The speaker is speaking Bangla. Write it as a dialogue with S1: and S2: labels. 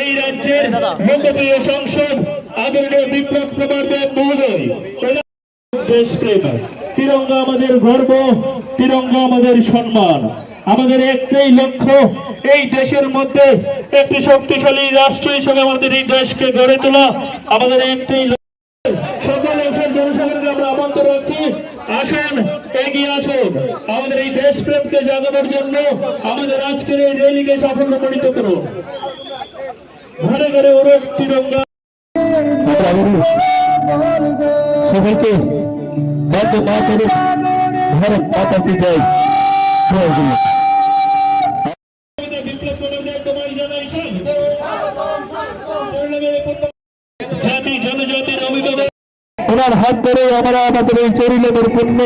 S1: এই রাজ্যের লোকপ্রিয় সংসদ আদরণীয় বিপ্লব কুমার দেব মহোদয়। দেশপ্রেম, তিরঙ্গা আমাদের গর্ব, তিরঙ্গা আমাদের সম্মান। আমাদের একটাই লক্ষ্য, এই দেশের মধ্যে একটি শক্তিশালী রাষ্ট্র হিসেবে আমাদের এই দেশকে গড়ে তোলা। আমাদের একটাই সকল জনসাধারণকে আমরা আমন্ত্রণ রাখছি, আসুন এগিয়ে আসুন আমাদের এই দেশপ্রেমকে জাগানোর জন্য আমাদের আজকের এই র্যালিকে সাফল্যমণ্ডিত করুন। ঘরে ঘরে উড়ুক তিরঙ্গা।
S2: সকলকে বন্ধ না করে ভারত মাতা কি জয়।
S1: জাতি জনজাতির অভিভাবক
S2: ওনার হাত ধরে আমরা আমাদের এই চরিলের পূর্ণ